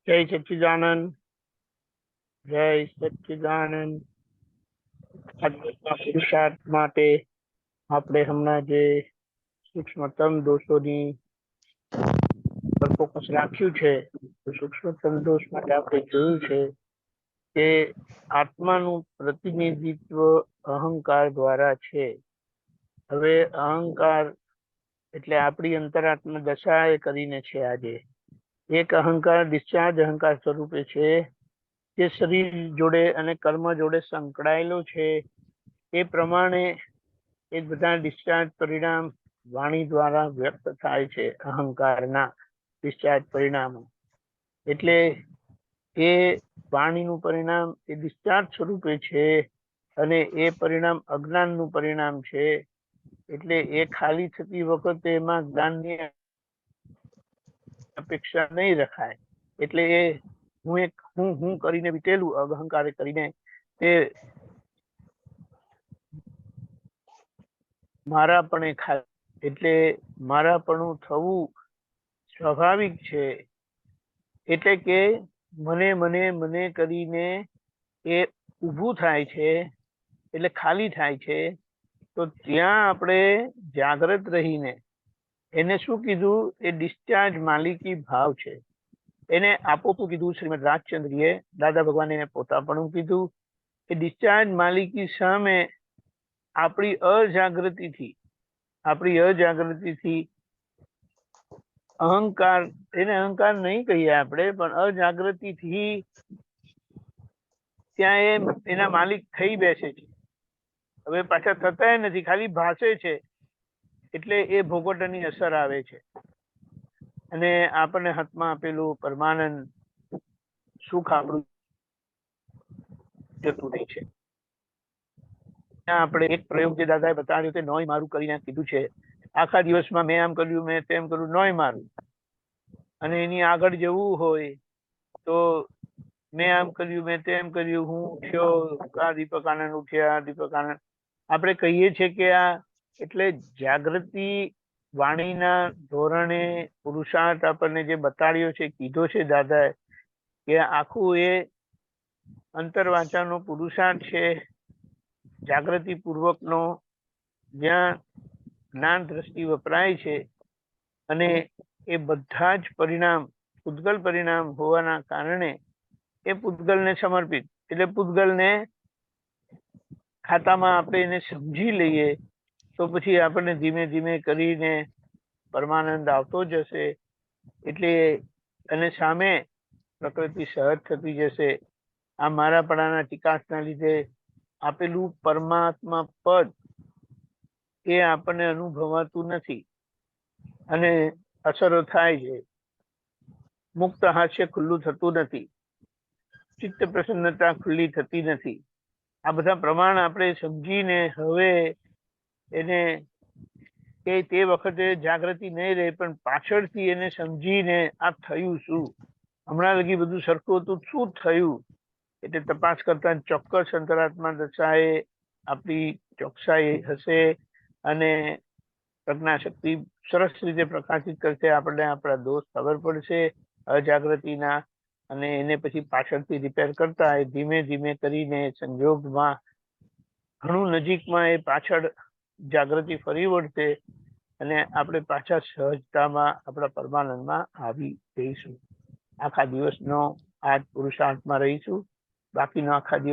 જય સચ્ચિદાનંદ. જય સચ્ચિદાનંદ. આ દિવસના પુરુષાર્થ માટે આપણે હમણાં જે સૂક્ષ્મતમ દોષોની પર ફોકસ રાખ્યું છે, સૂક્ષ્મતમ દોષ માટે આપણે જોયું છે કે આત્માનું પ્રતિનિધિત્વ અહંકાર દ્વારા છે. હવે અહંકાર એટલે આપણી અંતરાત્મા દશા એ કરીને છે. આજે એક અહંકાર ડિસ્ચાર્જ અહંકાર સ્વરૂપે છે, જે શરીર જોડે અને કર્મ જોડે સંકળાયેલો છે. એ પ્રમાણે એ બધા ડિસ્ચાર્જ પરિણામ વાણી દ્વારા વ્યક્ત થાય છે. અહંકારના ડિસ્ચાર્જ પરિણામો એટલે એ વાણીનું પરિણામ એ ડિસ્ચાર્જ સ્વરૂપે છે, અને એ પરિણામ અજ્ઞાનનું પરિણામ છે. એટલે એ ખાલી થતી વખતે એમાં જ્ઞાનની અપેક્ષા નહીં રખાય. એટલે એ હું કરીને વીતેલું અહંકાર કરીને તે મારાપણે ખાય. એટલે મારાપણું થવું સ્વાભાવિક છે. એટલે કે મને મને મને કરીને એ ઊભું થાય છે, એટલે ખાલી થાય છે. તો ત્યાં આપણે જાગ્રત રહીને એને શું કીધું? એ ડિસ્ચાર્જ માલિકી ભાવ છે. એને આપોપું કીધું શ્રીમદ રાજચંદ્રીએ. દાદા ભગવાને એને પોતાપણું કીધું. એ ડિસ્ચાર્જ માલિકી સામે આપણી અજાગૃતિથી અહંકાર, એને અહંકાર નહીં કહીએ આપણે, પણ અજાગૃતિથી ત્યાં એના માલિક થઈ બેસે છે. હવે પાછા થતા નથી, ખાલી ભાષે છે. એટલે એ ભોગવટાની અસર આવે છે, અને આપણને હાથમાં આપેલું પરમાનંદ સુખ આપણું જતું રહે છે. આપણે એક પ્રયોગ જે દાદાએ બતાવ્યો તે નોય મારું કરીને કીધું છે. આખા દિવસમાં મેં આમ કર્યું, મેં તેમ કર્યું, નોય મારું. અને એની આગળ જવું હોય તો મેં આમ કર્યું, મેં તેમ કર્યું, હું ઉઠ્યો, આ દીપક આનંદ ઉઠ્યા, દીપક આનંદ. આપણે કહીએ છીએ કે આ એટલે જાગૃતિ વાણીના ધોરણે પુરુષાર્થ આપણને જે બતાડ્યો છે, કીધો છે દાદાએ, કે આખું એ અંતરવાચાનો પુરુષાર્થ છે, જાગૃતિ પૂર્વકનો, જ્યાં જ્ઞાન દ્રષ્ટિ વપરાય છે. અને એ બધા જ પરિણામ પૂતગલ પરિણામ હોવાના કારણે એ પૂતગલને સમર્પિત, એટલે પૂતગલને ખાતામાં આપણે એને સમજી લઈએ તો પછી આપણને ધીમે ધીમે કરીને પરમાનંદ આવતો જશે. એટલે અને સામે પ્રકૃતિ સહજ થતી જશે. આ મારાપણાના ટીકાસના લીધે આપેલું પરમાત્મા પદ એ આપણને અનુભવાતું નથી, અને અસરો થાય છે. મુક્ત હાસ્ય ખુલ્લું થતું નથી, ચિત્ત પ્રસન્નતા ખુલ્લી થતી નથી. આ બધા પ્રમાણ આપણે સમજીને હવે એને કે તે વખતે જાગૃતિ નહીં રહે, પણ પાછળથી એને સમજીને આ થયું શું, હમણાં લગી બધું સરખું હતું, શું થયું? એટલે તપાસ કરતા ચોક્કસ અંતરાત્મા દશાએ આપણી ચોકસાઈ હશે, અને પ્રજ્ઞાશક્તિ સરસ રીતે પ્રકાશિત કરશે. આપણને આપણા દોષ ખબર પડશે અજાગૃતિના, અને એને પછી પાછળથી રિપેર કરતા એ ધીમે ધીમે કરીને સંજોગમાં ઘણું નજીકમાં એ પાછળ જાગૃતિ ફરી વળશે, અને આપણે પાછા સહજતામાં આપણા પરમાનંદમાં આવી જઈશું. આખા દિવસનો આજ પુરુષાર્થમાં રહીશું. બાકીનો આખા દિવસ